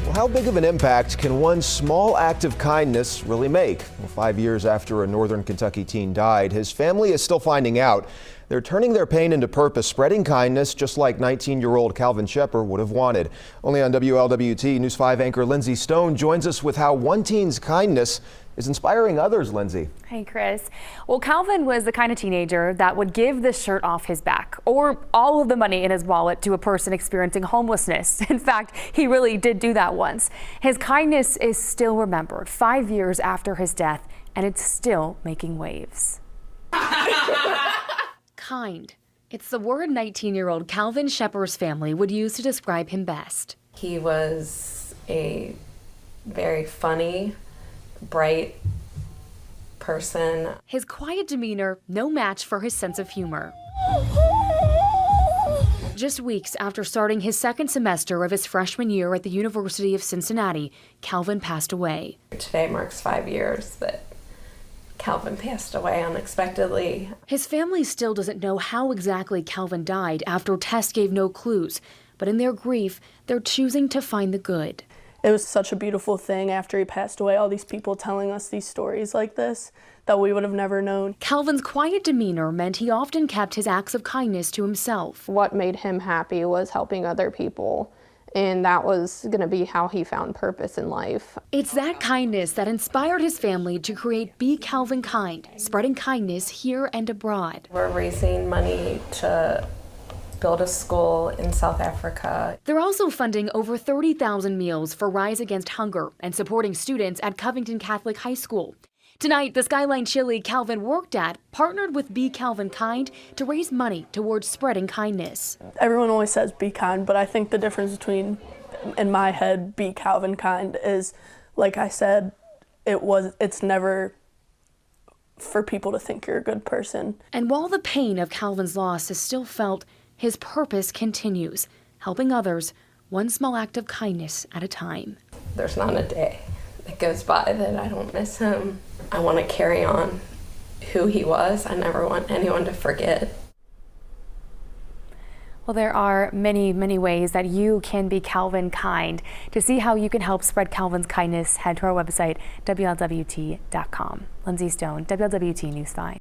Well, how big of an impact can one small act of kindness really make? Well, 5 years after a Northern Kentucky teen died, his family is still finding out. They're turning their pain into purpose, spreading kindness just like 19-year-old Calvin Shepard would have wanted. Only on WLWT, News 5 anchor Lindsay Stone joins us with how one teen's kindness is inspiring others. Lindsay. Hey, Chris. Well, Calvin was the kind of teenager that would give the shirt off his back or all of the money in his wallet to a person experiencing homelessness. In fact, he really did do that once. His kindness is still remembered 5 years after his death, and it's still making waves. Kind. It's the word 19-year-old Calvin Shepard's family would use to describe him best. He was a very funny, bright person. His quiet demeanor, no match for his sense of humor. Just weeks after starting his second semester of his freshman year at the University of Cincinnati, Calvin passed away. Today marks 5 years that Calvin passed away unexpectedly. His family still doesn't know how exactly Calvin died after tests gave no clues, but in their grief, they're choosing to find the good. It was such a beautiful thing after he passed away, all these people telling us these stories like this that we would have never known. Calvin's quiet demeanor meant he often kept his acts of kindness to himself. What made him happy was helping other people, and that was going to be how he found purpose in life. It's that kindness that inspired his family to create Be Calvin Kind, spreading kindness here and abroad. We're raising money to build a school in South Africa. They're also funding over 30,000 meals for Rise Against Hunger and supporting students at Covington Catholic High School. Tonight, the Skyline Chili Calvin worked at partnered with Be Calvin Kind to raise money towards spreading kindness. Everyone always says be kind, but I think the difference between, in my head, Be Calvin Kind is, like I said, it's never for people to think you're a good person. And while the pain of Calvin's loss is still felt, his purpose continues, helping others one small act of kindness at a time. There's not a day that goes by that I don't miss him. I want to carry on who he was. I never want anyone to forget. Well, there are many, many ways that you can be Calvin Kind. To see how you can help spread Calvin's kindness, head to our website, WLWT.com. Lindsay Stone, WLWT News 5.